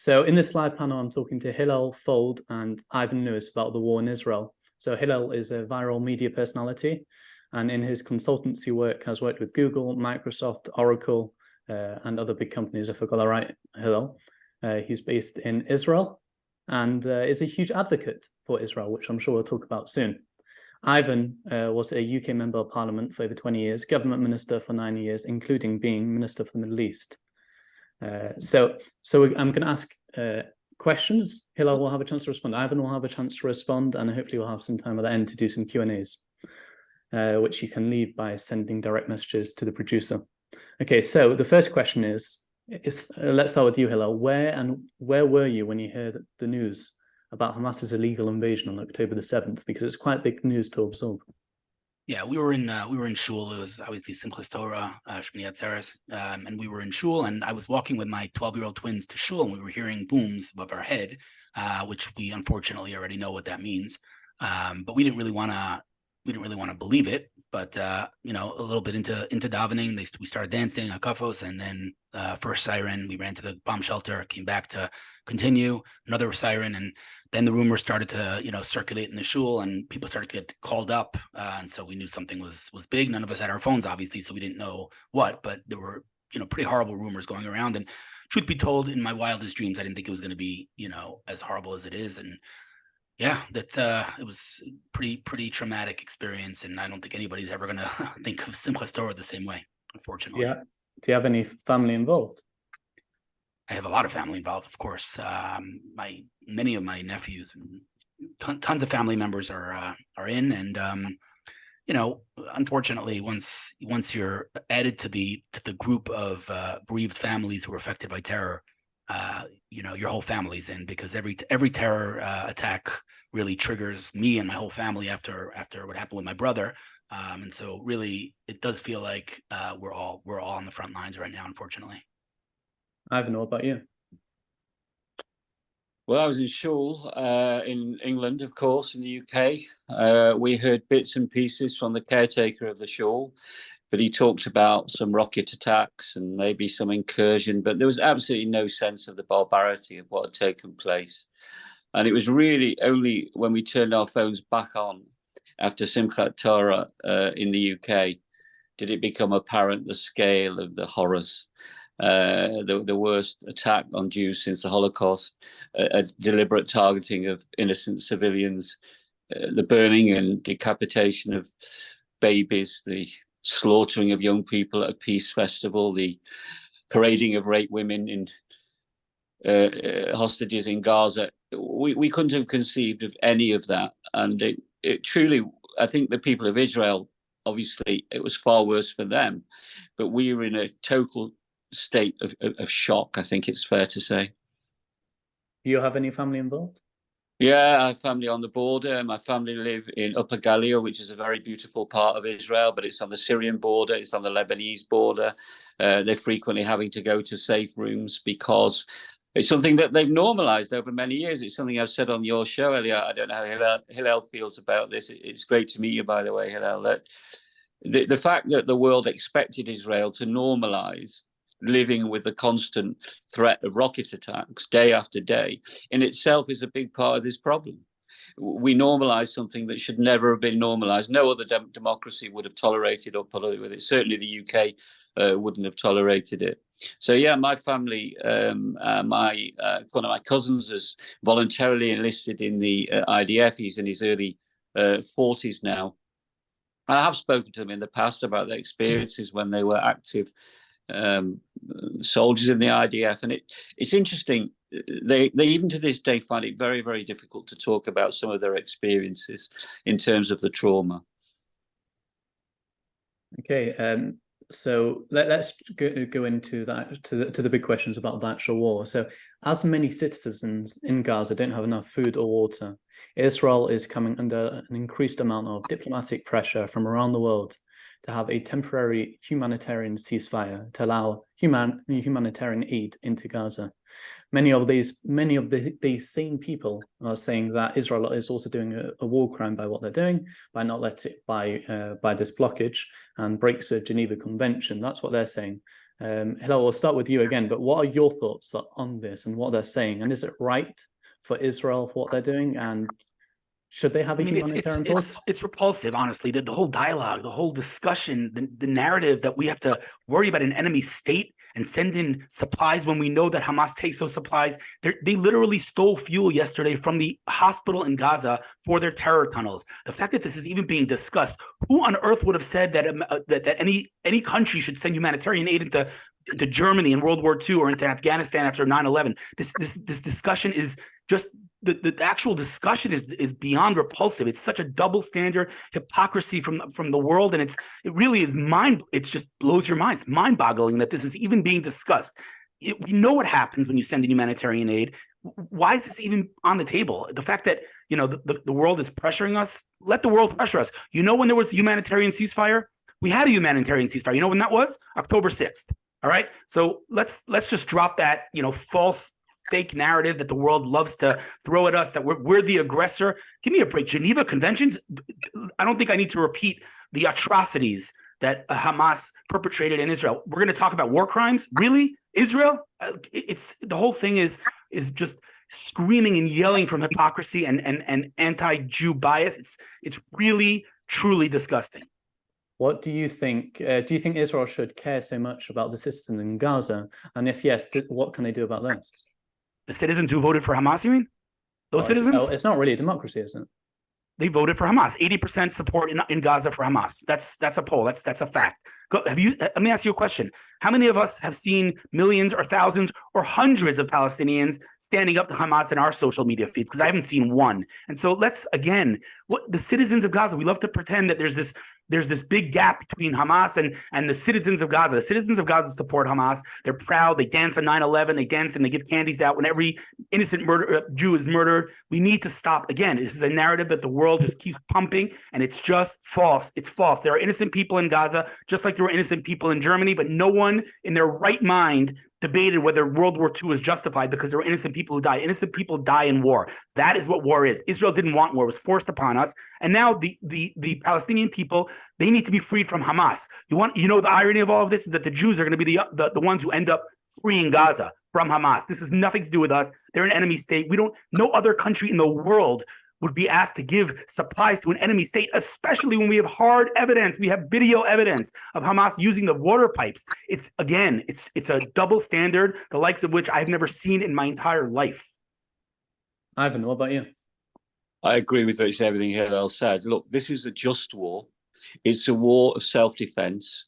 So in this live panel, I'm talking to Hillel Fuld and Ivan Lewis about the war in Israel. So Hillel is a viral media personality, and in his consultancy work has worked with Google, Microsoft, Oracle, and other big companies, if I got that right, Hillel. He's based in Israel and is a huge advocate for Israel, which I'm sure we'll talk about soon. Ivan was a UK member of parliament for over 20 years, government minister for 9 years, including being minister for the Middle East. So I'm going to ask questions. Hillel will have a chance to respond. Ivan will have a chance to respond, and hopefully we'll have some time at the end to do some Q&As, which you can leave by sending direct messages to the producer. Okay, so the first question is let's start with you, Hillel. Where were you when you heard the news about Hamas's illegal invasion on October the 7th? Because it's quite big news to absorb. Yeah, we were in shul. It was obviously Simchas Torah, Shmini Atzeres, and we were in shul. And I was walking with my 12-year-old twins to shul, and we were hearing booms above our head, which we unfortunately already know what that means. But we didn't really want to believe it. But a little bit into davening, we started dancing akafos, and then first siren, we ran to the bomb shelter, came back to continue, another siren, and then the rumors started to circulate in the shul, and people started to get called up, and so we knew something was big. None of us had our phones, obviously, so we didn't know what, but there were pretty horrible rumors going around. And truth be told, in my wildest dreams, I didn't think it was going to be as horrible as it is. And yeah, that it was pretty traumatic experience, and I don't think anybody's ever going to think of Simchas Torah the same way, unfortunately. Yeah. Do you have any family involved? I have a lot of family involved, of course. Many of my nephews and tons of family members are in, and unfortunately, once you're added to the group of bereaved families who were affected by terror, your whole family's in, because every terror attack really triggers me and my whole family after what happened with my brother, and so really it does feel like we're all on the front lines right now, unfortunately. Ivan, what about you? Well, I was in shul in England, of course, in the UK. We heard bits and pieces from the caretaker of the shul, but he talked about some rocket attacks and maybe some incursion, but there was absolutely no sense of the barbarity of what had taken place. And it was really only when we turned our phones back on after Simchat Torah in the UK did it become apparent the scale of the horrors. The worst attack on Jews since the Holocaust, a deliberate targeting of innocent civilians, the burning and decapitation of babies, the slaughtering of young people at a peace festival, the parading of raped women in hostages in Gaza. We couldn't have conceived of any of that. And it truly, I think the people of Israel, obviously, it was far worse for them, but we were in a total state of shock, I think it's fair to say. Do you have any family involved? Yeah, I have family on the border. My family live in Upper Galilee, which is a very beautiful part of Israel, but it's on the Syrian border, it's on the Lebanese border. They're frequently having to go to safe rooms because it's something that they've normalized over many years. It's something I've said on your show, Elliot. I don't know how Hillel feels about this. It's great to meet you, by the way, Hillel. That the fact that the world expected Israel to normalize living with the constant threat of rocket attacks day after day in itself is a big part of this problem. We normalize something that should never have been normalized. No other democracy would have tolerated or put up with it. Certainly the UK wouldn't have tolerated it. So yeah, my family, one of my cousins has voluntarily enlisted in the IDF. He's in his early 40s now. I have spoken to them in the past about their experiences when they were active soldiers in the IDF, and it's interesting. They even to this day find it very, very difficult to talk about some of their experiences in terms of the trauma. Okay, so let's go into that to the big questions about the actual war. So, as many citizens in Gaza don't have enough food or water, Israel is coming under an increased amount of diplomatic pressure from around the world to have a temporary humanitarian ceasefire to allow humanitarian aid into Gaza. Many of these same people are saying that Israel is also doing a war crime by what they're doing, by not letting by this blockage, and breaks the Geneva Convention. That's what they're saying. Hillel, we'll start with you again, but what are your thoughts on this and what they're saying? And is it right for Israel for what they're doing? And should they have a humanitarian pause? It's repulsive, honestly. The whole dialogue, the whole discussion, the narrative that we have to worry about an enemy state and send in supplies when we know that Hamas takes those supplies. They literally stole fuel yesterday from the hospital in Gaza for their terror tunnels. The fact that this is even being discussed, who on earth would have said that any country should send humanitarian aid into Germany in World War II or into Afghanistan after 9/11? This discussion is just the actual discussion is beyond repulsive. It's such a double standard hypocrisy from the world, and it really is it just blows your mind. It's mind-boggling that this is even being discussed. We know what happens when you send in humanitarian aid. Why is this even on the table? The fact that the world is pressuring us, let the world pressure us. When there was the humanitarian ceasefire, we had a humanitarian ceasefire. You know when that was? October 6th. All right. So let's just drop that, false fake narrative that the world loves to throw at us, that we're the aggressor. Give me a break. Geneva Conventions. I don't think I need to repeat the atrocities that Hamas perpetrated in Israel. We're going to talk about war crimes. Really? Israel? It's the whole thing is just screaming and yelling from hypocrisy and anti-Jew bias. It's really, truly disgusting. What do you think? Do you think Israel should care so much about the citizens in Gaza? And if yes, what can they do about this? The citizens who voted for Hamas, you mean? Those citizens? It's not really a democracy, is it? They voted for Hamas. 80% support in Gaza for Hamas. That's a poll. That's a fact. Let me ask you a question. How many of us have seen millions or thousands or hundreds of Palestinians standing up to Hamas in our social media feeds? Because I haven't seen one. And so the citizens of Gaza, we love to pretend that there's this big gap between Hamas and the citizens of Gaza. The citizens of Gaza support Hamas. They're proud. They dance on 9/11. They dance and they give candies out when every innocent Jew is murdered. We need to stop. Again, this is a narrative that the world just keeps pumping, and it's just false. It's false. There are innocent people in Gaza, just like there were innocent people in Germany, but no one in their right mind debated whether World War II was justified because there were innocent people who died. Innocent people die in war. That is what war is. Israel didn't want war. It was forced upon us. And now the Palestinian people, they need to be freed from Hamas. The irony of all of this is that the Jews are going to be the ones who end up freeing Gaza from Hamas. This has nothing to do with us. They're an enemy state. No other country in the world would be asked to give supplies to an enemy state, especially when we have hard evidence. We have video evidence of Hamas using the water pipes. It's a double standard, the likes of which I've never seen in my entire life. Ivan, what about you? I agree with virtually everything Hillel said. Look, this is a just war. It's a war of self-defense,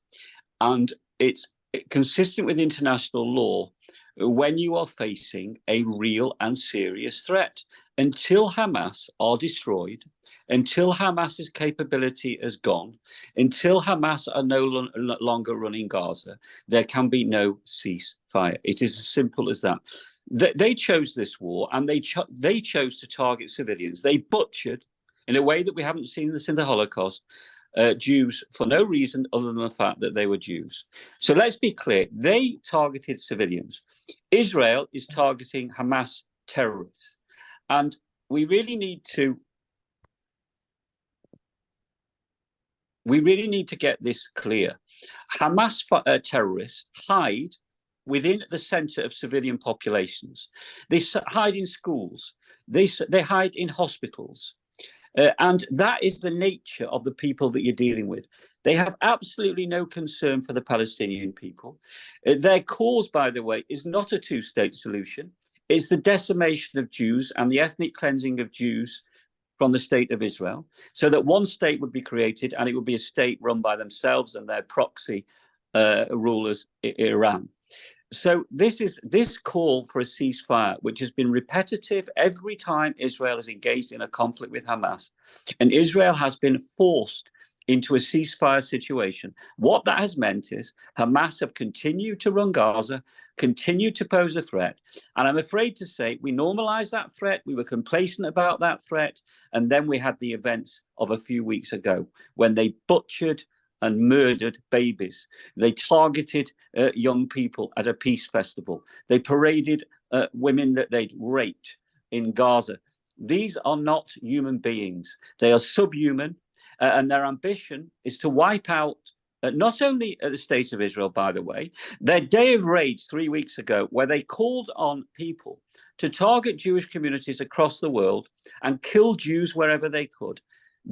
and it's consistent with international law when you are facing a real and serious threat. Until Hamas are destroyed, until Hamas's capability is gone, until Hamas are no longer running Gaza, there can be no ceasefire. It is as simple as that. They chose this war, and they chose to target civilians. They butchered, in a way that we haven't seen this in the Holocaust, Jews for no reason other than the fact that they were Jews. So let's be clear. They targeted civilians. Israel is targeting Hamas terrorists. And we really need to get this clear. Hamas terrorists hide within the center of civilian populations. They hide in schools. They hide in hospitals. And that is the nature of the people that you're dealing with. They have absolutely no concern for the Palestinian people. Their cause, by the way, is not a two-state solution. It's the decimation of Jews and the ethnic cleansing of Jews from the state of Israel, so that one state would be created, and it would be a state run by themselves and their proxy rulers, Iran. So this call for a ceasefire, which has been repetitive every time Israel is engaged in a conflict with Hamas, and Israel has been forced into a ceasefire situation. What that has meant is Hamas have continued to run Gaza, continued to pose a threat. And I'm afraid to say we normalized that threat. We were complacent about that threat. And then we had the events of a few weeks ago when they butchered and murdered babies. They targeted young people at a peace festival. They paraded women that they'd raped in Gaza. These are not human beings. They are subhuman, and their ambition is to wipe out not only at the State of Israel, by the way, their day of rage 3 weeks ago, where they called on people to target Jewish communities across the world and kill Jews wherever they could,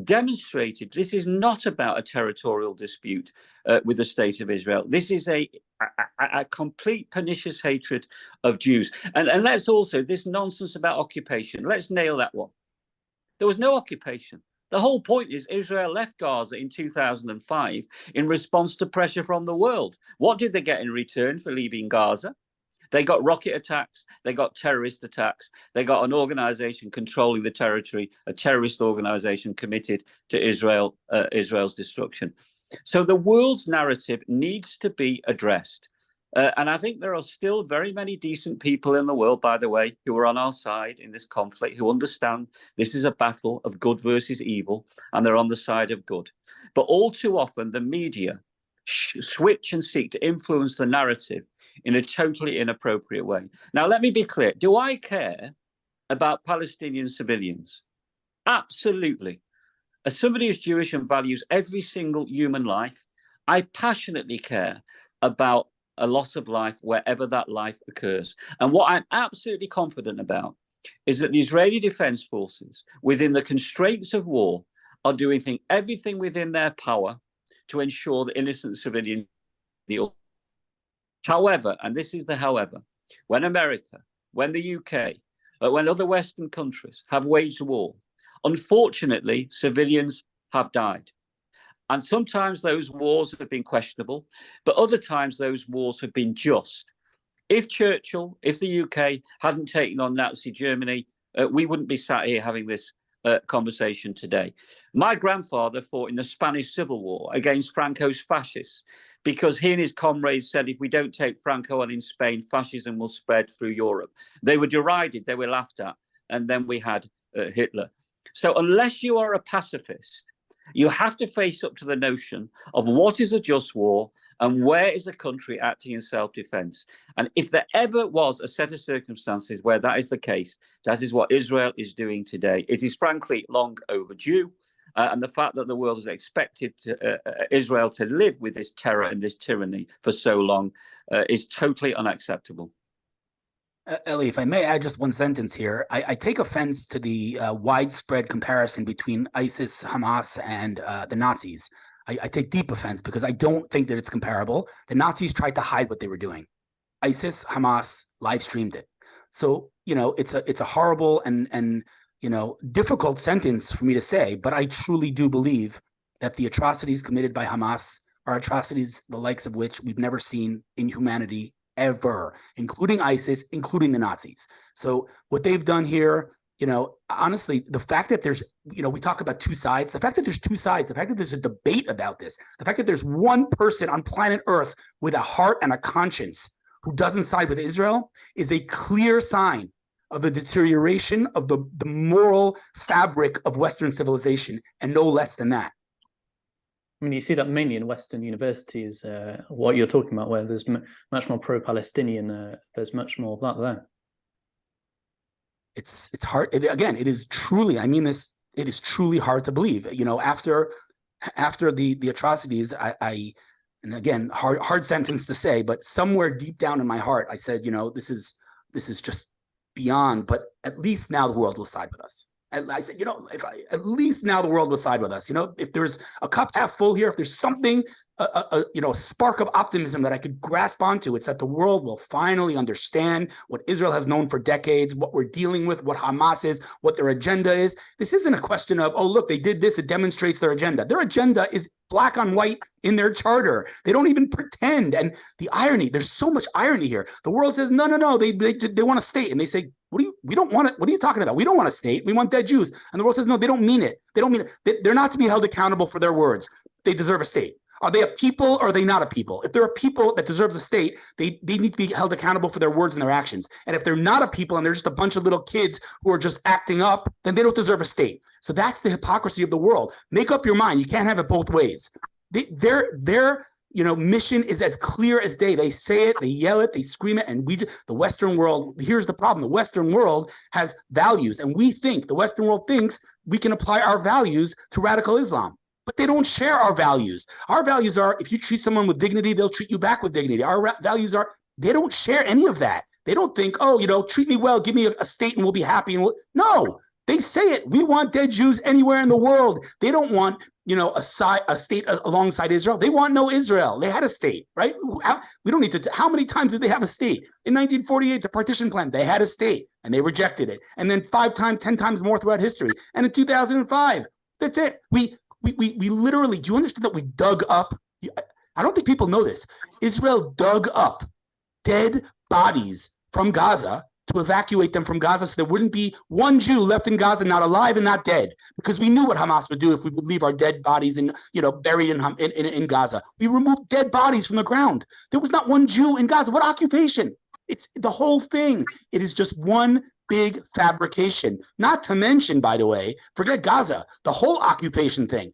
demonstrated this is not about a territorial dispute with the State of Israel. This is a complete pernicious hatred of Jews. And let's also, this nonsense about occupation, let's nail that one. There was no occupation. The whole point is Israel left Gaza in 2005 in response to pressure from the world. What did they get in return for leaving Gaza? They got rocket attacks, they got terrorist attacks, they got an organization controlling the territory, a terrorist organization committed to Israel's destruction. So the world's narrative needs to be addressed. And I think there are still very many decent people in the world, by the way, who are on our side in this conflict, who understand this is a battle of good versus evil, and they're on the side of good. But all too often, the media switch and seek to influence the narrative in a totally inappropriate way. Now, let me be clear. Do I care about Palestinian civilians? Absolutely. As somebody who's Jewish and values every single human life, I passionately care about a loss of life wherever that life occurs. And what I'm absolutely confident about is that the Israeli Defense Forces, within the constraints of war, are doing everything within their power to ensure that innocent civilians. However, and this is the however, when America, when the UK, when other Western countries have waged war, unfortunately, civilians have died. And sometimes those wars have been questionable, but other times those wars have been just. If Churchill, if the UK hadn't taken on Nazi Germany, we wouldn't be sat here having this conversation today. My grandfather fought in the Spanish Civil War against Franco's fascists because he and his comrades said, if we don't take Franco on in Spain, fascism will spread through Europe. They were derided, they were laughed at, and then we had Hitler. So unless you are a pacifist, you have to face up to the notion of what is a just war and where is a country acting in self-defense. And if there ever was a set of circumstances where that is the case, that is what Israel is doing today. It is frankly long overdue. And the fact that the world has expected Israel to live with this terror and this tyranny for so long is totally unacceptable. Eli, if I may add just one sentence here, I take offense to the widespread comparison between ISIS, Hamas, and the Nazis. I take deep offense because I don't think that it's comparable. The Nazis tried to hide what they were doing. ISIS, Hamas live streamed it. So, it's a horrible and difficult sentence for me to say, but I truly do believe that the atrocities committed by Hamas are atrocities the likes of which we've never seen in humanity ever, including ISIS, including the Nazis. So what they've done here, honestly, the fact that there's, we talk about two sides, the fact that there's two sides, the fact that there's a debate about this, the fact that there's one person on planet Earth with a heart and a conscience who doesn't side with Israel is a clear sign of the deterioration of the moral fabric of Western civilization, and no less than that. I mean, you see that mainly in Western universities, what you're talking about, where there's much more pro-Palestinian, there's much more of that there. It's hard. It is truly, I mean this, it is truly hard to believe. After the atrocities, I and again, hard sentence to say, but somewhere deep down in my heart, I said, this is just beyond, but at least now the world will side with us. And I said, at least now the world will side with us. If there's a cup half full here, if there's something, a spark of optimism that I could grasp onto, it's that the world will finally understand what Israel has known for decades, what we're dealing with, what Hamas is, what their agenda is. This isn't a question of, oh, look, they did this, it demonstrates their agenda. Their agenda is black on white in their charter. They don't even pretend. And the irony, there's so much irony here. The world says, no, they want a state. And they say, we don't want it. What are you talking about? We don't want a state. We want dead Jews. And the world says, no, they don't mean it. They don't mean it. They're not to be held accountable for their words. They deserve a state. Are they a people or are they not a people? If they're a people that deserves a state, they need to be held accountable for their words and their actions. And if they're not a people and they're just a bunch of little kids who are just acting up, then they don't deserve a state. So that's the hypocrisy of the world. Make up your mind. You can't have it both ways. Their mission is as clear as day. They say it, they yell it, they scream it, and the Western world, here's the problem. The Western world has values, and the Western world thinks we can apply our values to radical Islam. but they don't share our values. Our values are, if you treat someone with dignity, they'll treat you back with dignity. Our values are, they don't share any of that. They don't think, oh, treat me well, give me a state and we'll be happy. No, they say it. We want dead Jews anywhere in the world. They don't want, a state alongside Israel. They want no Israel. They had a state, right? We don't need to. How many times did they have a state? In 1948, the partition plan, they had a state and they rejected it. And then 5 times, 10 times more throughout history. And in 2005, that's it. We literally, do you understand that we dug up? I don't think people know this. Israel dug up dead bodies from Gaza to evacuate them from Gaza so there wouldn't be one Jew left in Gaza, not alive and not dead, because we knew what Hamas would do if we would leave our dead bodies buried in Gaza. We removed dead bodies from the ground. There was not one Jew in Gaza. What occupation? It's the whole thing. It is just one big fabrication. Not to mention, by the way, forget Gaza, the whole occupation thing.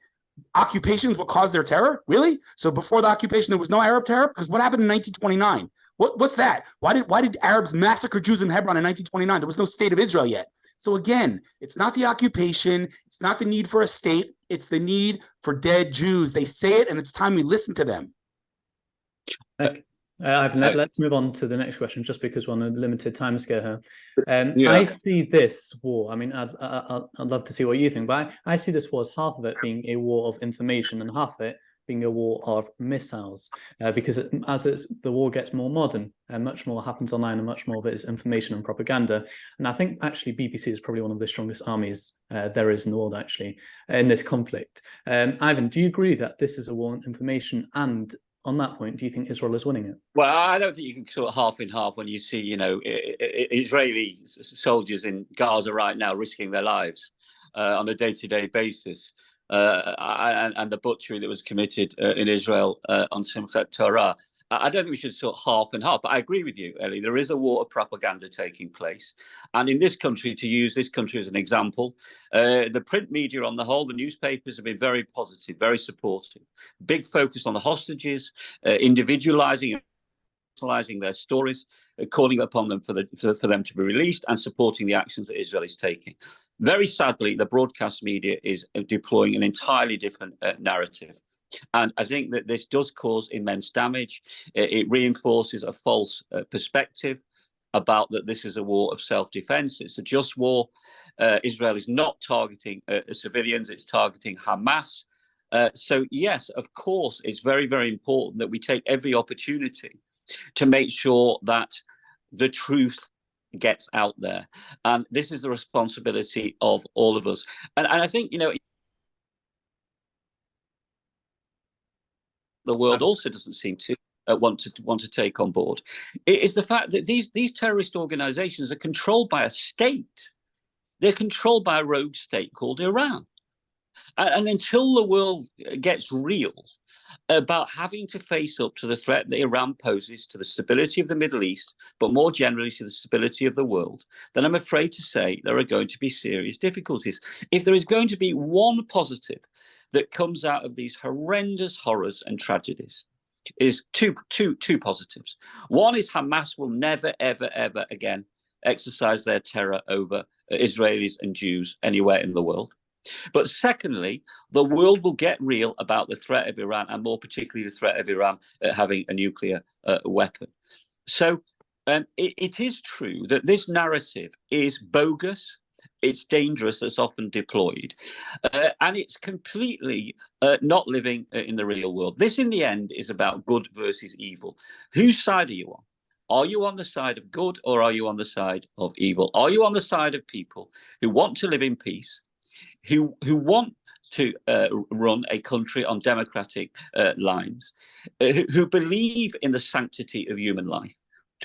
Occupations what caused their terror? Really? So before the occupation, there was no Arab terror? Because what happened in 1929? What's that? Why did Arabs massacre Jews in Hebron in 1929? There was no state of Israel yet. So again, it's not the occupation. It's not the need for a state. It's the need for dead Jews. They say it, and it's time we listen to them. Okay. Ivan, let's move on to the next question, just because we're on a limited time scale here. Yeah. I see this war, I mean, I'd love to see what you think, but I see this war as half of it being a war of information and half of it being a war of missiles, because the war gets more modern, and much more happens online, and much more of it is information and propaganda. And I think actually BBC is probably one of the strongest armies there is in the world, actually, in this conflict. Ivan, do you agree that this is a war on information? And on that point, do you think Israel is winning it? Well, I don't think you can sort of half in half when you see, Israeli soldiers in Gaza right now risking their lives on a day-to-day basis. And the butchery that was committed in Israel on Simchat Torah. I don't think we should sort of half and half, but I agree with you, Eli. There is a war of propaganda taking place. And in this country, to use this country as an example, the print media on the whole, the newspapers have been very positive, very supportive. Big focus on the hostages, individualizing their stories, calling upon them for them to be released and supporting the actions that Israel is taking. Very sadly, the broadcast media is deploying an entirely different narrative. And I think that this does cause immense damage. It reinforces a false perspective about that this is a war of self-defense. It's a just war. Israel is not targeting civilians. It's targeting Hamas. So, yes, of course, it's very, very important that we take every opportunity to make sure that the truth gets out there. And this is the responsibility of all of us. And I think, the world also doesn't seem to want to take on board. It is the fact that these terrorist organizations are controlled by a state. They're controlled by a rogue state called Iran. And until the world gets real about having to face up to the threat that Iran poses to the stability of the Middle East, but more generally to the stability of the world, then I'm afraid to say there are going to be serious difficulties. If there is going to be one positive that comes out of these horrendous horrors and tragedies, is two positives. One is Hamas will never, ever, ever again exercise their terror over Israelis and Jews anywhere in the world. But secondly, the world will get real about the threat of Iran, and more particularly the threat of Iran having a nuclear weapon. So it is true that this narrative is bogus. It's dangerous. It's often deployed. And it's completely not living in the real world. This, in the end, is about good versus evil. Whose side are you on? Are you on the side of good, or are you on the side of evil? Are you on the side of people who want to live in peace, who want to run a country on democratic lines, who believe in the sanctity of human life?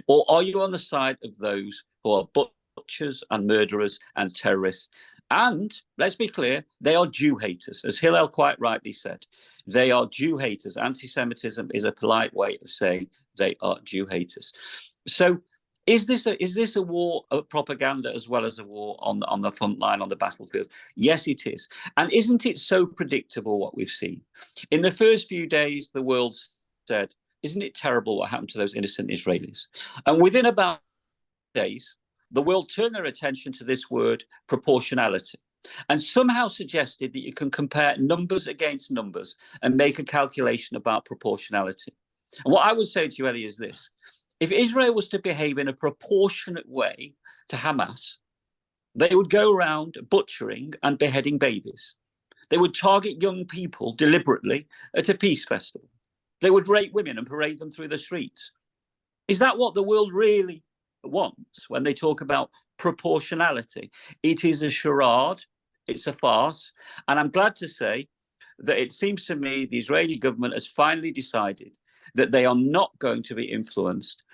Or are you on the side of those who are butchers and murderers and terrorists? And let's be clear, they are Jew haters. As Hillel quite rightly said, they are Jew haters. Anti-Semitism is a polite way of saying they are Jew haters. So is this a war of propaganda as well as a war on the front line, on the battlefield? Yes, it is. And isn't it so predictable what we've seen? In the first few days, the world said, isn't it terrible what happened to those innocent Israelis? And within about days, the world turned their attention to this word proportionality. and somehow suggested that you can compare numbers against numbers and make a calculation about proportionality. And what I would say to you, Eli, is this. If Israel was to behave in a proportionate way to Hamas, they would go around butchering and beheading babies. They would target young people deliberately at a peace festival. They would rape women and parade them through the streets. Is that what the world really wants when they talk about proportionality? It is a charade. It's a farce. And I'm glad to say that it seems to me the Israeli government has finally decided that they are not going to be influenced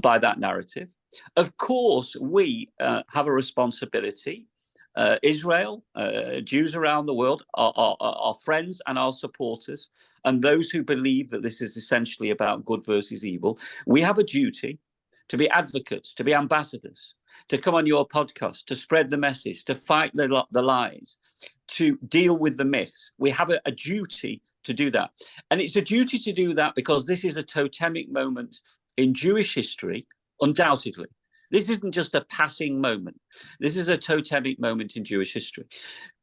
by that narrative. Of course, we have a responsibility. Israel, Jews around the world, our friends and our supporters, and those who believe that this is essentially about good versus evil. We have a duty to be advocates, to be ambassadors, to come on your podcast, to spread the message, to fight the lies, to deal with the myths. We have a duty to do that. And it's a duty to do that because this is a totemic moment in Jewish history, undoubtedly. This isn't just a passing moment. This is a totemic moment in Jewish history.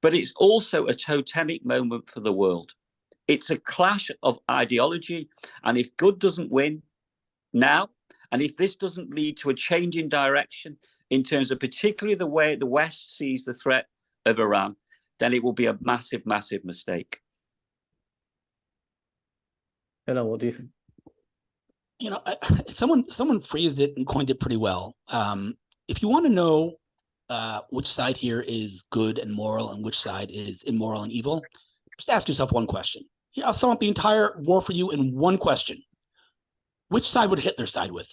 But it's also a totemic moment for the world. It's a clash of ideology. And if good doesn't win now, and if this doesn't lead to a change in direction in terms of particularly the way the West sees the threat of Iran, then it will be a massive, massive mistake. Hello, what do you think? You know, someone phrased it and coined it pretty well. If you want to know which side here is good and moral and which side is immoral and evil, just ask yourself one question. I'll sum up the entire war for you in one question. Which side would Hitler side with?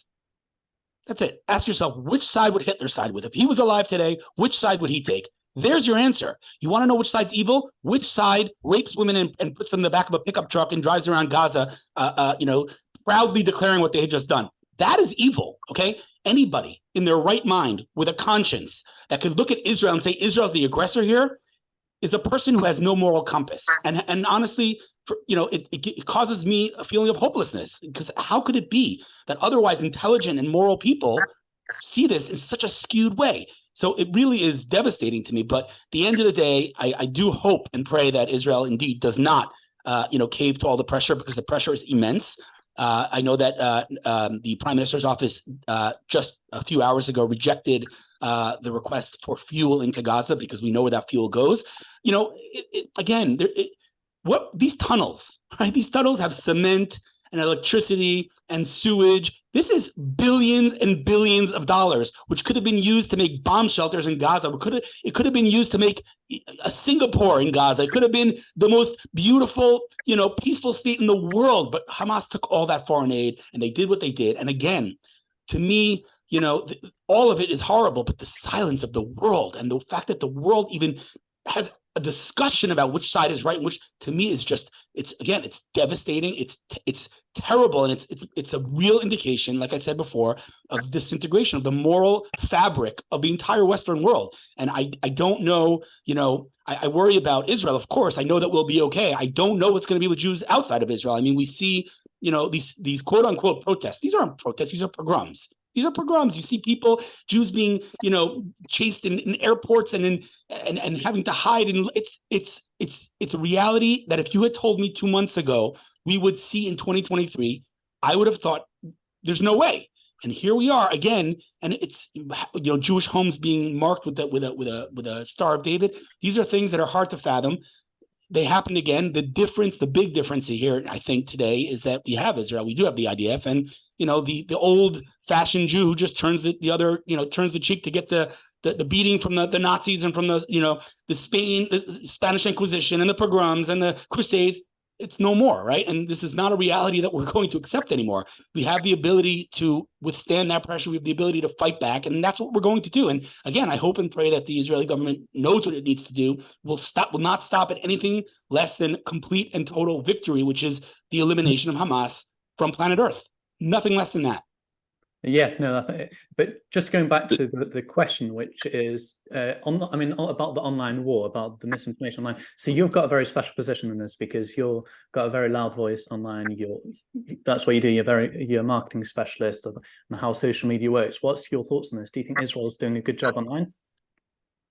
That's it. Ask yourself, which side would Hitler side with? If he was alive today, which side would he take? There's your answer. You want to know which side's evil? Which side rapes women and puts them in the back of a pickup truck and drives around Gaza, proudly declaring what they had just done? That is evil, okay? Anybody in their right mind with a conscience that could look at Israel and say Israel's the aggressor here is a person who has no moral compass. And honestly, it causes me a feeling of hopelessness, because how could it be that otherwise intelligent and moral people see this in such a skewed way? So it really is devastating to me. But at the end of the day, I do hope and pray that Israel indeed does not, cave to all the pressure, because the pressure is immense. I know that the Prime Minister's office just a few hours ago rejected the request for fuel into Gaza, because we know where that fuel goes. These tunnels, right? These tunnels have cement and electricity and sewage. This is billions and billions of dollars, which could have been used to make bomb shelters in Gaza. It could have been used to make a Singapore in Gaza. It could have been the most beautiful, peaceful state in the world. But Hamas took all that foreign aid and they did what they did. And again, to me, all of it is horrible, but the silence of the world and the fact that the world even has a discussion about which side is right and which, to me, is just, it's devastating. It's terrible. And it's a real indication, like I said before, of disintegration of the moral fabric of the entire Western world. And I don't know, I worry about Israel. Of course, I know that we'll be okay. I don't know what's going to be with Jews outside of Israel. I mean, we see, these quote unquote protests. These aren't protests. These are pogroms. These are pogroms. You see people, Jews being, chased in airports and having to hide. And it's a reality that if you had told me 2 months ago we would see in 2023, I would have thought there's no way. And here we are again. And it's, Jewish homes being marked with a Star of David. These are things that are hard to fathom. They happened again. The big difference here, I think, today is that we have Israel. We do have the IDF, and the old-fashioned Jew who just turns turns the cheek to get the beating from the Nazis and from the Spanish Inquisition and the pogroms and the Crusades. It's no more, right? And this is not a reality that we're going to accept anymore. We have the ability to withstand that pressure. We have the ability to fight back, and that's what we're going to do. And again, I hope and pray that the Israeli government knows what it needs to do. Will not stop at anything less than complete and total victory, which is the elimination of Hamas from planet Earth. Nothing less than that. Yeah, no, but just going back to the question, which is about the online war, about the misinformation online. So you've got a very special position in this because you've got a very loud voice online. That's what you do. You're a marketing specialist on how social media works. What's your thoughts on this? Do you think Israel's doing a good job online?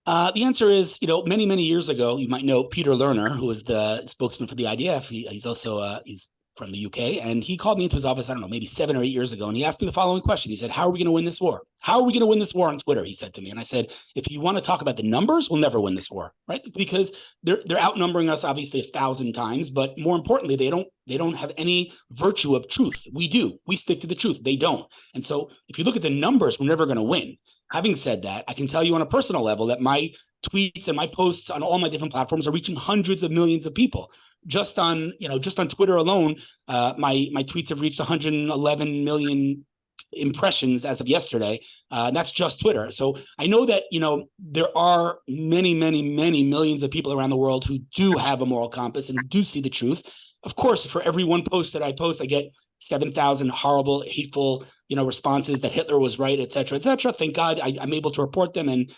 The answer is, many, many years ago, you might know Peter Lerner, who was the spokesman for the IDF. He's also he's from the UK, and he called me into his office, I don't know, maybe 7 or 8 years ago, and he asked me the following question. He said, how are we going to win this war? How are we going to win this war on Twitter? He said to me, and I said, if you want to talk about the numbers, we'll never win this war, right? Because they're outnumbering us obviously 1,000 times, but more importantly, they don't have any virtue of truth. We do. We stick to the truth. They don't. And so if you look at the numbers, we're never going to win. Having said that, I can tell you on a personal level that my tweets and my posts on all my different platforms are reaching hundreds of millions of people. Just on Twitter alone, my tweets have reached 111 million impressions as of yesterday. And that's just Twitter. So I know that, there are many, many, many millions of people around the world who do have a moral compass and who do see the truth. Of course, for every one post that I post, I get 7,000 horrible, hateful, responses that Hitler was right, et cetera, et cetera. Thank God I'm able to report them, and,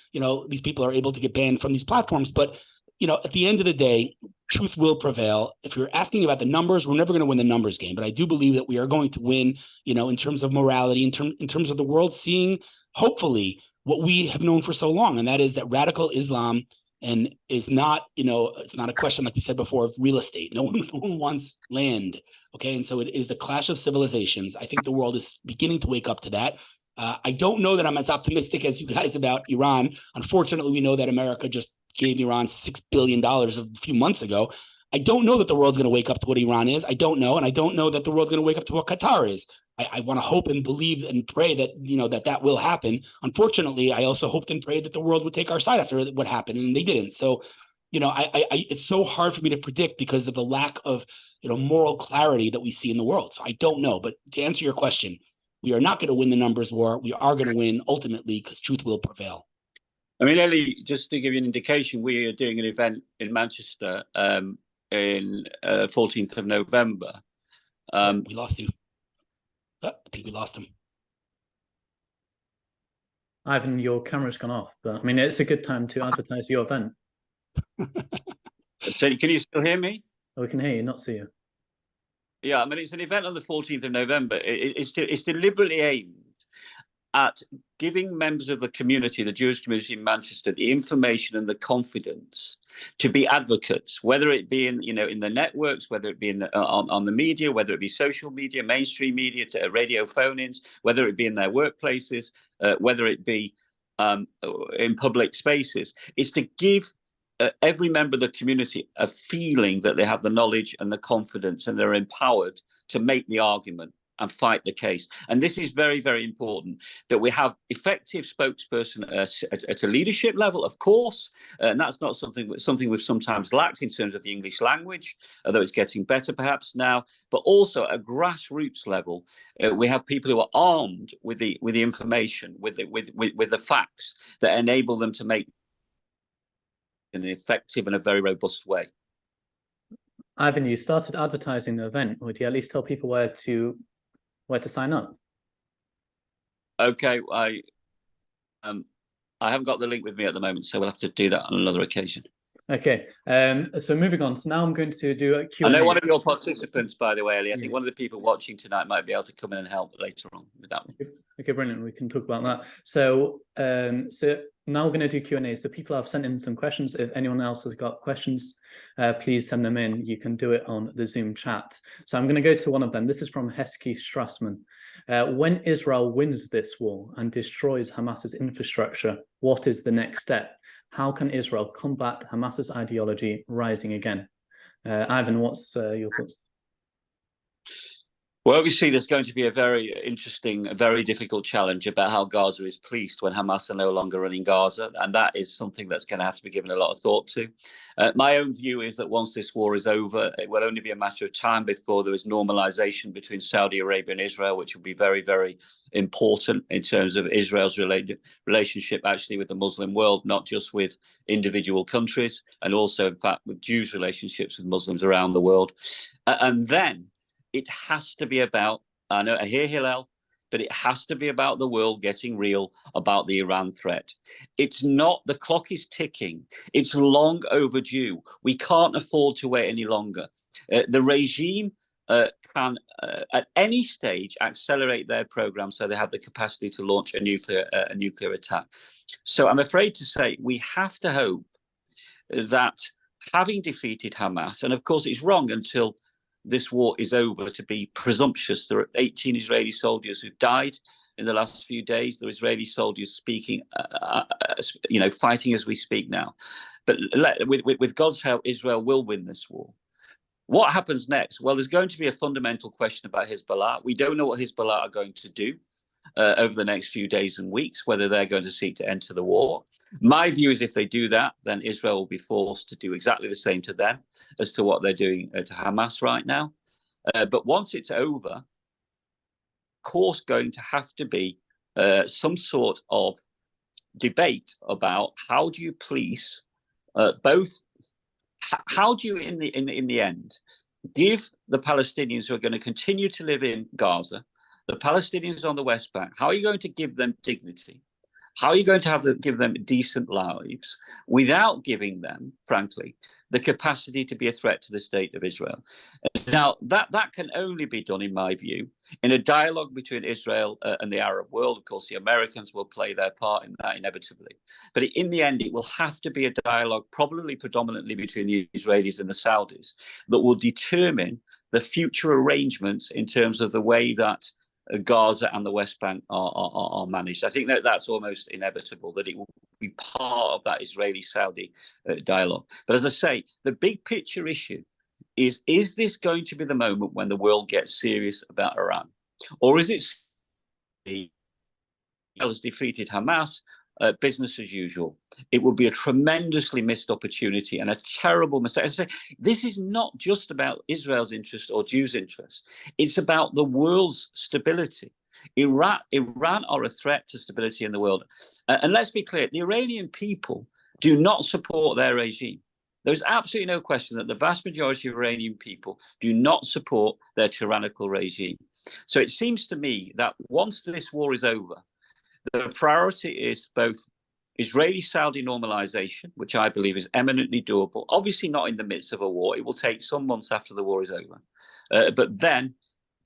these people are able to get banned from these platforms. But, at the end of the day, truth will prevail. If you're asking about the numbers, we're never going to win the numbers game. But I do believe that we are going to win, in terms of morality, in terms of the world seeing, hopefully, what we have known for so long, and that is that radical Islam and is not, it's not a question, like we said before, of real estate. No one wants land. Okay. And so it is a clash of civilizations. I think the world is beginning to wake up to that. I don't know that I'm as optimistic as you guys about Iran. Unfortunately, we know that America just gave Iran $6 billion a few months ago. I don't know that the world's going to wake up to what Iran is. I don't know. And I don't know that the world's going to wake up to what Qatar is. I want to hope and believe and pray that, that will happen. Unfortunately, I also hoped and prayed that the world would take our side after what happened, and they didn't. So, it's so hard for me to predict because of the lack of, moral clarity that we see in the world. So I don't know. But to answer your question, we are not going to win the numbers war. We are going to win ultimately because truth will prevail. I mean, Eli, just to give you an indication, we are doing an event in Manchester in 14th of November. We lost you. I think we lost him. Ivan, your camera's gone off, but I mean, it's a good time to advertise your event. So can you still hear me? We can hear you, not see you. Yeah, I mean, it's an event on the 14th of November. It's deliberately aimed at giving members of the community, the Jewish community in Manchester, the information and the confidence to be advocates, whether it be in the networks, whether it be on the media, whether it be social media, mainstream media, radio phone-ins, whether it be in their workplaces, whether it be in public spaces. It's to give every member of the community a feeling that they have the knowledge and the confidence and they're empowered to make the argument and fight the case. And this is very, very important, that we have effective spokesperson at a leadership level, of course, and that's not something we've sometimes lacked in terms of the English language, although it's getting better perhaps now, but also at a grassroots level, we have people who are armed with the information, with the facts that enable them to make in an effective and a very robust way. Ivan, you started advertising the event. Would you at least tell people where to sign up? Okay, I haven't got the link with me at the moment, so we'll have to do that on another occasion. Okay, so moving on. So now I'm going to do a Q&A. I know one of your participants, by the way, Eli. I think one of the people watching tonight might be able to come in and help later on with that one. Okay, brilliant. We can talk about that. So, now we're going to do Q&A. So people have sent in some questions. If anyone else has got questions, please send them in. You can do it on the Zoom chat. So I'm going to go to one of them. This is from Hesky Strassman. When Israel wins this war and destroys Hamas's infrastructure, what is the next step? How can Israel combat Hamas's ideology rising again? Ivan, what's your thoughts? Well, obviously, there's going to be a very interesting, a very difficult challenge about how Gaza is policed when Hamas are no longer running Gaza. And that is something that's going to have to be given a lot of thought to. My own view is that once this war is over, it will only be a matter of time before there is normalization between Saudi Arabia and Israel, which will be very, very important in terms of Israel's relationship actually with the Muslim world, not just with individual countries, and also, in fact, with Jews' relationships with Muslims around the world. And then it has to be about, I know I hear Hillel, but it has to be about the world getting real about the Iran threat. It's not, the clock is ticking. It's long overdue. We can't afford to wait any longer. The regime can at any stage accelerate their program so they have the capacity to launch a nuclear attack. So I'm afraid to say we have to hope that having defeated Hamas, and of course it's wrong until this war is over to be presumptuous. There are 18 Israeli soldiers who died in the last few days. There are Israeli soldiers speaking, fighting as we speak now. But with God's help, Israel will win this war. What happens next? Well, there's going to be a fundamental question about Hezbollah. We don't know what Hezbollah are going to do over the next few days and weeks, whether they're going to seek to enter the war. My view is if they do that, then Israel will be forced to do exactly the same to them as to what they're doing to Hamas right now. But once it's over, of course, going to have to be some sort of debate about how do you police both. How do you, in the end, give the Palestinians who are going to continue to live in Gaza, the Palestinians on the West Bank, how are you going to give them dignity? How are you going to give them decent lives without giving them, frankly, the capacity to be a threat to the state of Israel? Now, that can only be done, in my view, in a dialogue between Israel and the Arab world. Of course, the Americans will play their part in that inevitably. But in the end, it will have to be a dialogue, probably predominantly between the Israelis and the Saudis, that will determine the future arrangements in terms of the way that Gaza and the West Bank are managed. I think that's almost inevitable, that it will be part of that Israeli-Saudi dialogue. But as I say, the big picture issue is this going to be the moment when the world gets serious about Iran? Or is it has defeated Hamas, business as usual? It would be a tremendously missed opportunity and a terrible mistake. I say, this is not just about Israel's interest or Jews' interest. It's about the world's stability. Iran are a threat to stability in the world. And let's be clear, the Iranian people do not support their regime. There's absolutely no question that the vast majority of Iranian people do not support their tyrannical regime. So it seems to me that once this war is over, the priority is both Israeli-Saudi normalization, which I believe is eminently doable, obviously not in the midst of a war. It will take some months after the war is over. But then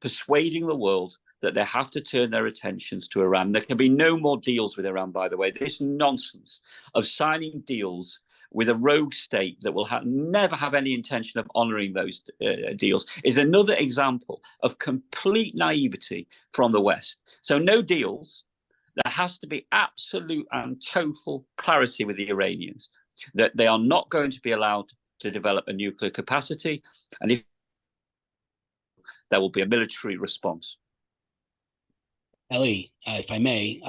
persuading the world that they have to turn their attentions to Iran. There can be no more deals with Iran, by the way. This nonsense of signing deals with a rogue state that will never have any intention of honoring those deals is another example of complete naivety from the West. So no deals. There has to be absolute and total clarity with the Iranians that they are not going to be allowed to develop a nuclear capacity, and if there will be a military response. Eli, if I may,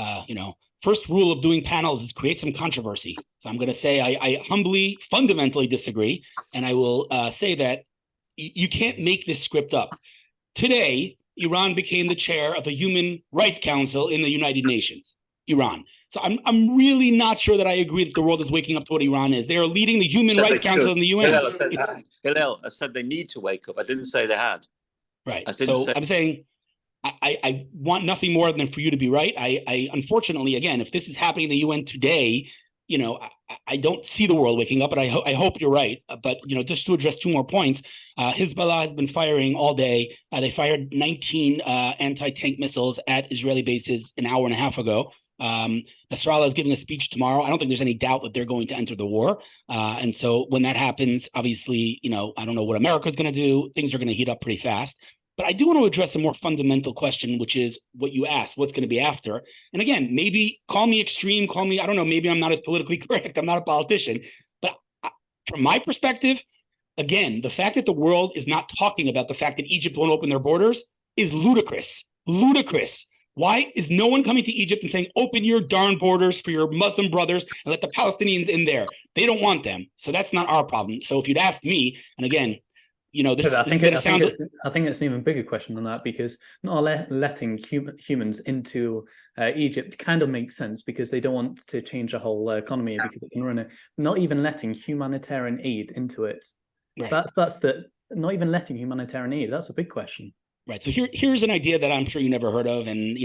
first rule of doing panels is create some controversy. So I'm going to say I humbly, fundamentally disagree, and I will say that you can't make this script up. Today, Iran became the chair of the Human Rights Council in the United Nations. Iran. So I'm really not sure that I agree that the world is waking up to what Iran is. They are leading the Human Rights Council in the UN. Hillel, I said they need to wake up. I didn't say they had. Right. So I'm saying I want nothing more than for you to be right. I unfortunately, again, if this is happening in the UN today, I don't see the world waking up, but I hope you're right. But, just to address two more points, Hezbollah has been firing all day. They fired 19 anti-tank missiles at Israeli bases an hour and a half ago. Nasrallah is giving a speech tomorrow. I don't think there's any doubt that they're going to enter the war. And so when that happens, obviously, I don't know what America's going to do. Things are going to heat up pretty fast. But I do want to address a more fundamental question, which is what you asked, what's going to be after. And again, maybe call me extreme, I don't know, maybe I'm not as politically correct. I'm not a politician. But from my perspective, again, the fact that the world is not talking about the fact that Egypt won't open their borders is ludicrous. Ludicrous. Why is no one coming to Egypt and saying, open your darn borders for your Muslim brothers and let the Palestinians in there? They don't want them. So that's not our problem. So if you'd ask me, and again, I think it's an even bigger question than that, because not letting humans into Egypt kind of makes sense because they don't want to change the whole economy because they can run it. Not even letting humanitarian aid into it. Right. That's not even letting humanitarian aid. That's a big question. Right. So here's an idea that I'm sure you never heard of, and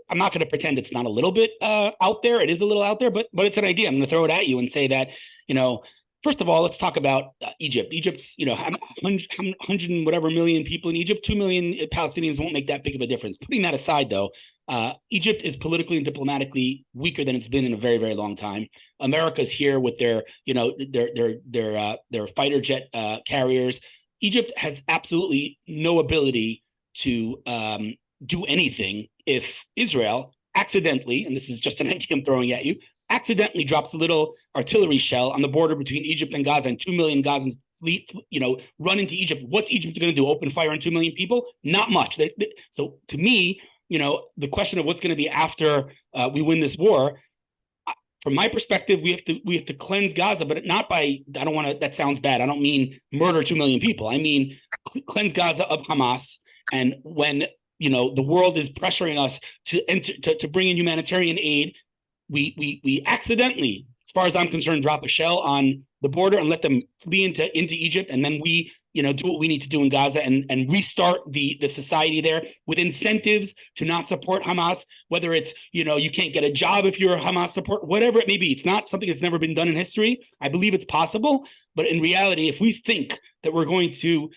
I'm not going to pretend it's not a little bit out there. It is a little out there, but it's an idea. I'm going to throw it at you and say that First of all, let's talk about Egypt. Egypt's, 100 and whatever million people in Egypt. 2 million Palestinians won't make that big of a difference. Putting that aside, though, Egypt is politically and diplomatically weaker than it's been in a very, very long time. America's here with their fighter jet carriers. Egypt has absolutely no ability to do anything if Israel accidentally, and this is just an idea I'm throwing at you, accidentally drops a little artillery shell on the border between Egypt and Gaza, and 2 million Gazans run into Egypt. What's Egypt going to do? Open fire on 2 million people? Not much. So to me, the question of what's going to be after we win this war, from my perspective, we have to cleanse Gaza, but not by, I don't want to, that sounds bad. I don't mean murder 2 million people. I mean cleanse Gaza of Hamas. And when the world is pressuring us to bring in humanitarian aid, we accidentally, as far as I'm concerned, drop a shell on the border and let them flee into Egypt, and then we do what we need to do in Gaza and restart the society there with incentives to not support Hamas, whether it's you can't get a job if you're a Hamas support, whatever it may be. It's not something that's never been done in history. I believe it's possible, but in reality, if we think that we're going to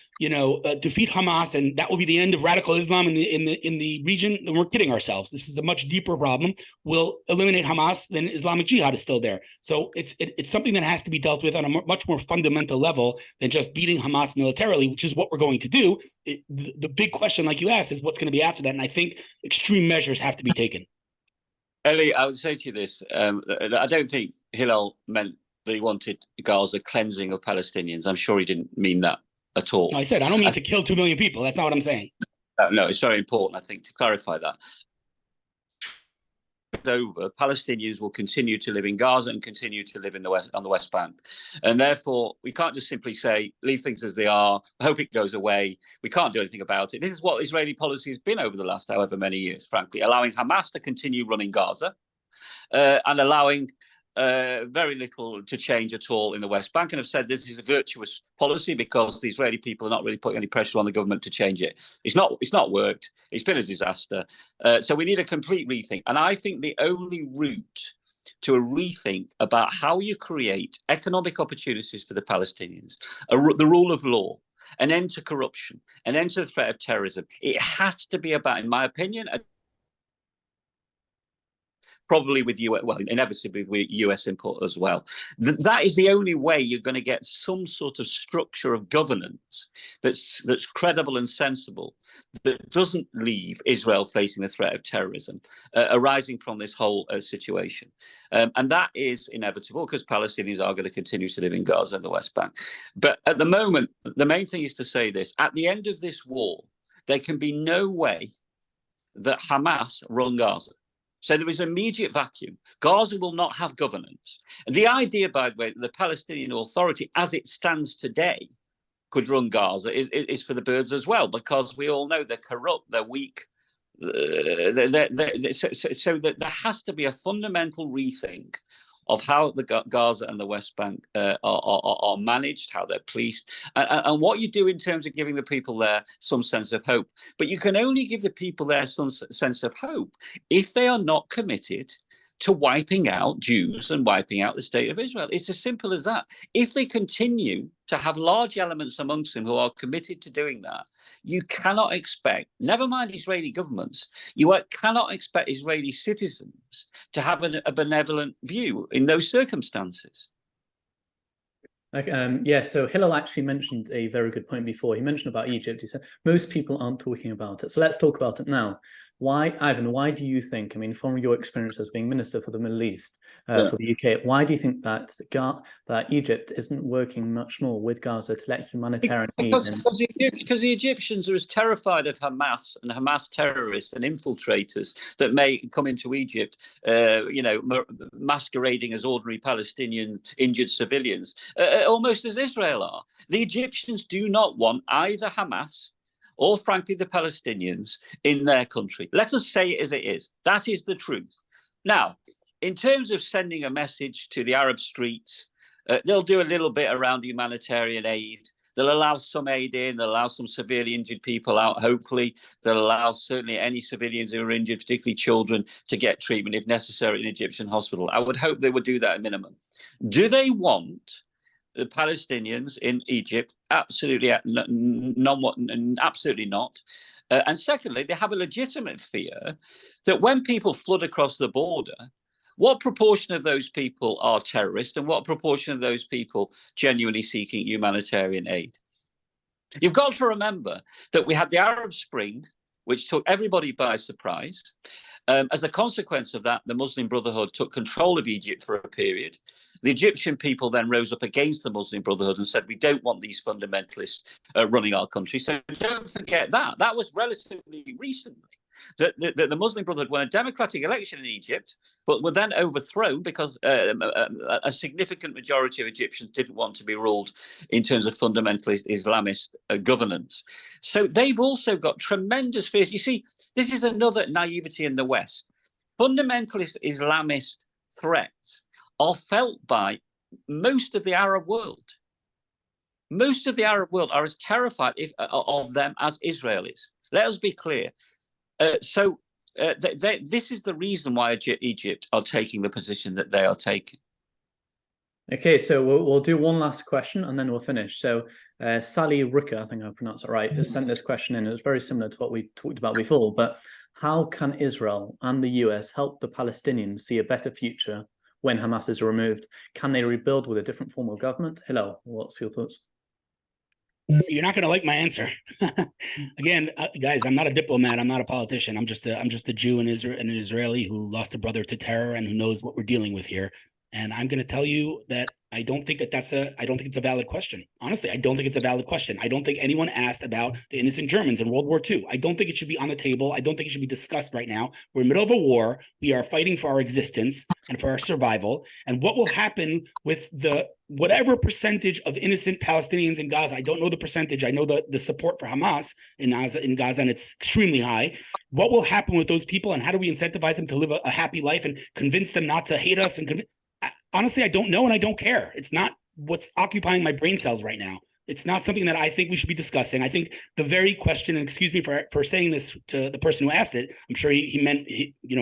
defeat Hamas and that will be the end of radical Islam in the region, then we're kidding ourselves. This is a much deeper problem. We'll eliminate Hamas, then Islamic Jihad is still there. So it's something that has to be dealt with on a much more fundamental level than just beating Hamas militarily, which is what we're going to do. The big question, like you asked, is what's going to be after that. And I think extreme measures have to be taken. Eli, I would say to you this. I don't think Hillel meant that he wanted Gaza cleansing of Palestinians. I'm sure he didn't mean that at all. No, I said, I don't mean to kill 2 million people. That's not what I'm saying. No, it's very important, I think, to clarify that. Over, Palestinians will continue to live in Gaza and continue to live on the West Bank, and therefore we can't just simply say leave things as they are, hope it goes away. We can't do anything about it. This is what Israeli policy has been over the last however many years, frankly, allowing Hamas to continue running Gaza and allowing very little to change at all in the West Bank, and have said this is a virtuous policy because the Israeli people are not really putting any pressure on the government to change it. It's not worked. It's been a disaster. So we need a complete rethink. And I think the only route to a rethink about how you create economic opportunities for the Palestinians, the rule of law, an end to corruption, an end to the threat of terrorism, it has to be about, in my opinion, probably with US, well, inevitably with US input as well. That is the only way you're going to get some sort of structure of governance that's credible and sensible, that doesn't leave Israel facing the threat of terrorism arising from this whole situation. And that is inevitable because Palestinians are going to continue to live in Gaza and the West Bank. But at the moment, the main thing is to say this: at the end of this war, there can be no way that Hamas run Gaza. So there is an immediate vacuum. Gaza will not have governance. And the idea, by the way, that the Palestinian Authority, as it stands today, could run Gaza is for the birds as well, because we all know they're corrupt, they're weak. So that there has to be a fundamental rethink of how the Gaza and the West Bank are managed, how they're policed, and what you do in terms of giving the people there some sense of hope. But you can only give the people there some sense of hope if they are not committed to wiping out Jews and wiping out the state of Israel. It's as simple as that. If they continue to have large elements amongst them who are committed to doing that, you cannot expect, never mind Israeli governments, you cannot expect Israeli citizens to have a benevolent view in those circumstances. Yeah, so Hillel actually mentioned a very good point before. He mentioned about Egypt. He said most people aren't talking about it. So let's talk about it now. Why, Ivan, why do you think, I mean, from your experience as being Minister for the Middle East, for the UK, why do you think that Egypt isn't working much more with Gaza to let humanitarian aid? Because the Egyptians are as terrified of Hamas and Hamas terrorists and infiltrators that may come into Egypt, masquerading as ordinary Palestinian injured civilians, almost as Israel are. The Egyptians do not want either Hamas or, frankly, the Palestinians in their country. Let us say it as it is. That is the truth. Now, in terms of sending a message to the Arab streets, they'll do a little bit around humanitarian aid. They'll allow some aid in. They'll allow some severely injured people out, hopefully. They'll allow certainly any civilians who are injured, particularly children, to get treatment, if necessary, in an Egyptian hospital. I would hope they would do that at minimum. Do they want the Palestinians in Egypt? Absolutely, absolutely not. And secondly, they have a legitimate fear that when people flood across the border, what proportion of those people are terrorists and what proportion of those people genuinely seeking humanitarian aid? You've got to remember that we had the Arab Spring, which took everybody by surprise. As a consequence of that, the Muslim Brotherhood took control of Egypt for a period. The Egyptian people then rose up against the Muslim Brotherhood and said, we don't want these fundamentalists running our country. So don't forget that. That was relatively recently. The Muslim Brotherhood won a democratic election in Egypt, but were then overthrown because a significant majority of Egyptians didn't want to be ruled in terms of fundamentalist Islamist governance. So they've also got tremendous fears. You see, this is another naivety in the West. Fundamentalist Islamist threats are felt by most of the Arab world. Most of the Arab world are as terrified of them as Israel is. Let us be clear. This is the reason why Egypt are taking the position that they are taking. Okay, so we'll do one last question and then we'll finish. So Sally Ricker, I think I pronounced it right, has sent this question in. It was very similar to what we talked about before, but how can Israel and the US help the Palestinians see a better future when Hamas is removed? Can they rebuild with a different form of government? Hillel, what's your thoughts? You're not going to like my answer. Again, guys, I'm not a diplomat. I'm not a politician. I'm just a Jew and an Israeli who lost a brother to terror and who knows what we're dealing with here. And I'm going to tell you that I don't think it's a valid question. Honestly, I don't think it's a valid question. I don't think anyone asked about the innocent Germans in World War II. I don't think it should be on the table. I don't think it should be discussed right now. We're in the middle of a war. We are fighting for our existence and for our survival. And what will happen with the whatever percentage of innocent Palestinians in Gaza? I don't know the percentage. I know the support for Hamas in Gaza, and it's extremely high. What will happen with those people, and how do we incentivize them to live a happy life and convince them not to hate us? And honestly, I don't know, and I don't care. It's not what's occupying my brain cells right now. It's not something that I think we should be discussing. I think the very question, and excuse me for saying this to the person who asked it, I'm sure he meant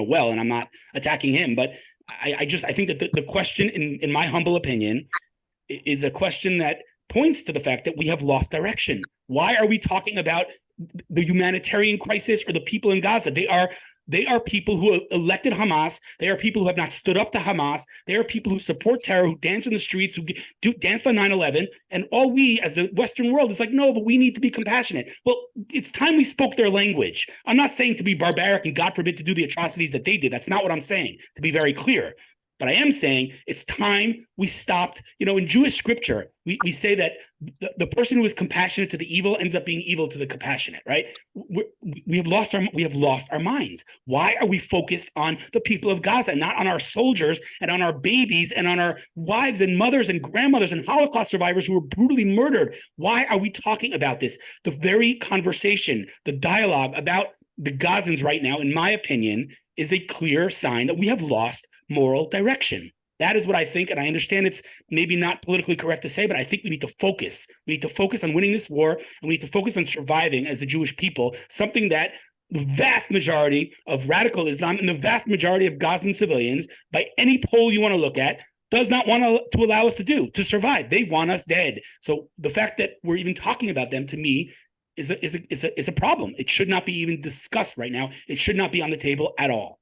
well, and I'm not attacking him, but I think that the question, in my humble opinion, is a question that points to the fact that we have lost direction. Why are we talking about the humanitarian crisis or the people in Gaza? They are people who elected Hamas. They are people who have not stood up to Hamas. They are people who support terror, who dance in the streets, who dance on 9/11. And all we, as the Western world, is like, no, but we need to be compassionate. Well, it's time we spoke their language. I'm not saying to be barbaric and, God forbid, to do the atrocities that they did. That's not what I'm saying, to be very clear. But I am saying it's time we stopped. In Jewish scripture, we say that the person who is compassionate to the evil ends up being evil to the compassionate, right? We have lost our minds. Why are we focused on the people of Gaza and not on our soldiers and on our babies and on our wives and mothers and grandmothers and Holocaust survivors who were brutally murdered? Why are we talking about this? The very conversation, the dialogue about the Gazans right now, in my opinion, is a clear sign that we have lost moral direction. That is what I think, and I understand it's maybe not politically correct to say, but I think we need to focus. We need to focus on winning this war, and we need to focus on surviving as the Jewish people, something that the vast majority of radical Islam and the vast majority of Gazan civilians, by any poll you want to look at, does not want to allow us to survive. They want us dead. So the fact that we're even talking about them, to me, is a problem. It should not be even discussed right now. It should not be on the table at all.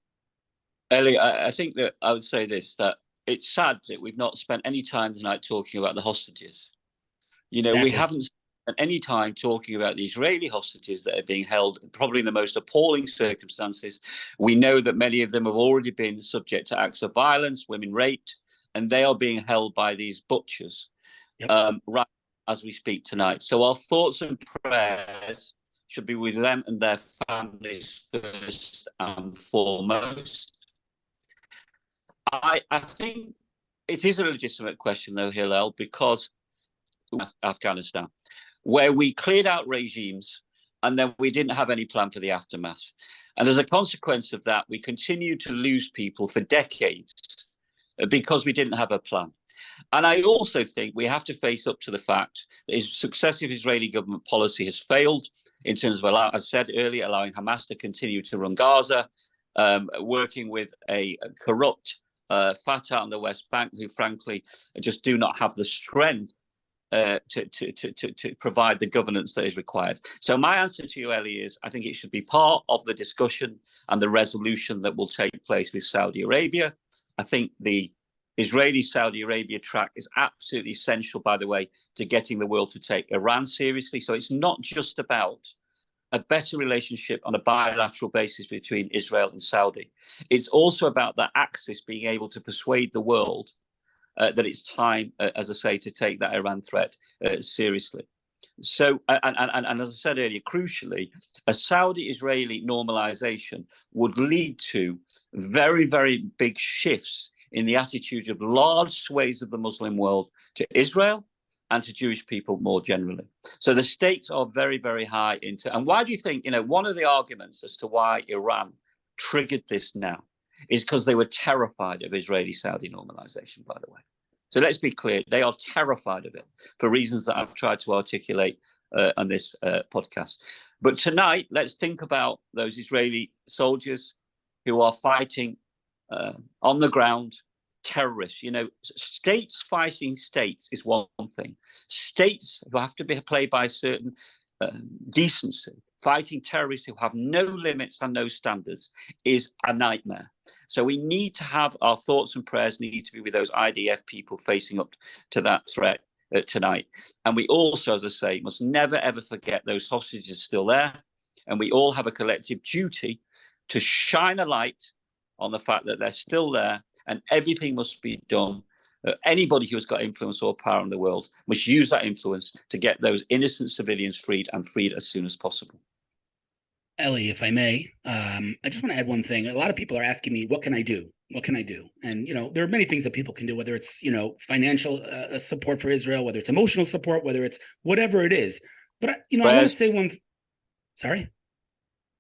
Eli, I think that I would say this, that it's sad that we've not spent any time tonight talking about the hostages. Exactly. We haven't spent any time talking about the Israeli hostages that are being held probably in the most appalling circumstances. We know that many of them have already been subject to acts of violence, women raped, and they are being held by these butchers right as we speak tonight. So our thoughts and prayers should be with them and their families first and foremost. I think it is a legitimate question, though, Hillel, because Afghanistan, where we cleared out regimes and then we didn't have any plan for the aftermath. And as a consequence of that, we continue to lose people for decades because we didn't have a plan. And I also think we have to face up to the fact that successive Israeli government policy has failed in terms of, as I said earlier, allowing Hamas to continue to run Gaza, working with a corrupt Fatah on the West Bank, who frankly just do not have the strength to provide the governance that is required. So my answer to you, Eli, is I think it should be part of the discussion and the resolution that will take place with Saudi Arabia. I think the Israeli-Saudi Arabia track is absolutely essential, by the way, to getting the world to take Iran seriously. So it's not just about a better relationship on a bilateral basis between Israel and Saudi. It's also about that axis being able to persuade the world that it's time, as I say, to take that Iran threat seriously. So, and as I said earlier, crucially, a Saudi-Israeli normalization would lead to very, very big shifts in the attitudes of large swathes of the Muslim world to Israel and to Jewish people more generally. So the stakes are very, very high and why do you think, one of the arguments as to why Iran triggered this now is because they were terrified of Israeli-Saudi normalization, by the way. So let's be clear, they are terrified of it for reasons that I've tried to articulate on this podcast. But tonight, let's think about those Israeli soldiers who are fighting on the ground, terrorists. States fighting states is one thing. States who have to be played by a certain decency, fighting terrorists who have no limits and no standards is a nightmare. So we need to have our thoughts and prayers need to be with those IDF people facing up to that threat tonight. And we also, as I say, must never, ever forget those hostages still there. And we all have a collective duty to shine a light on the fact that they're still there, and everything must be done. Anybody who has got influence or power in the world must use that influence to get those innocent civilians freed, and freed as soon as possible. Eli, if I may, I just want to add one thing. A lot of people are asking me, what can I do? What can I do? And, there are many things that people can do, whether it's, financial support for Israel, whether it's emotional support, whether it's whatever it is. But, I want to say sorry?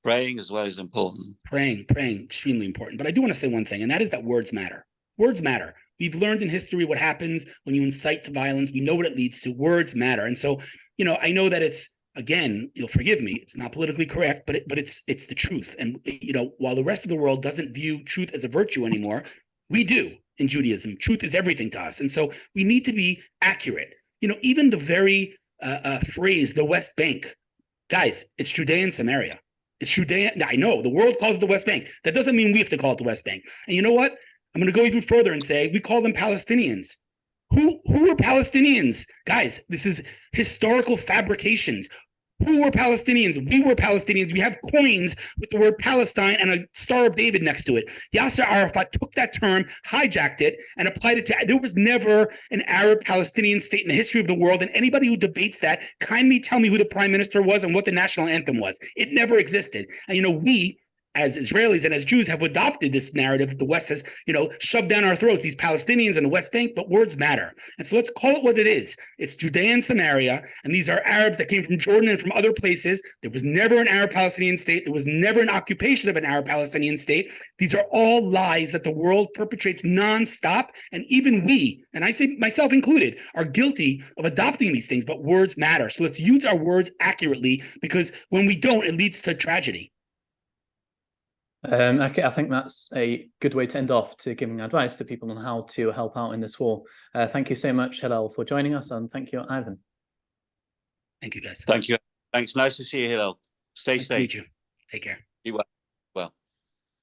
Praying as well is important. Praying, extremely important. But I do want to say one thing, and that is that words matter. Words matter. We've learned in history what happens when you incite to violence. We know what it leads to. Words matter. And so, I know that it's, again, you'll forgive me, it's not politically correct, but it's the truth. And, while the rest of the world doesn't view truth as a virtue anymore, we do in Judaism. Truth is everything to us. And so we need to be accurate. Even the very phrase, the West Bank, guys, it's Judea and Samaria. It's Judea. I know the world calls it the West Bank. That doesn't mean we have to call it the West Bank. And you know what? I'm going to go even further and say we call them Palestinians. Who are Palestinians? Guys, this is historical fabrications. Who were Palestinians? We were Palestinians. We have coins with the word Palestine and a Star of David next to it. Yasser Arafat took that term, hijacked it, and applied it to. There was never an Arab-Palestinian state in the history of the world. And anybody who debates that, kindly tell me who the prime minister was and what the national anthem was. It never existed. And we, as Israelis and as Jews, have adopted this narrative that the West has, shoved down our throats, these Palestinians and the West Bank, but words matter. And so let's call it what it is. It's Judea and Samaria, and these are Arabs that came from Jordan and from other places. There was never an Arab-Palestinian state. There was never an occupation of an Arab-Palestinian state. These are all lies that the world perpetrates nonstop, and even we, and I say myself included, are guilty of adopting these things, but words matter. So let's use our words accurately, because when we don't, it leads to tragedy. I think that's a good way to end off, to giving advice to people on how to help out in this war. Thank you so much, Hillel, for joining us, and thank you, Ivan. Thank you, guys. Thank you. Thanks. Nice to see you, Hillel. Stay safe. Nice to meet you. Take care. Be well.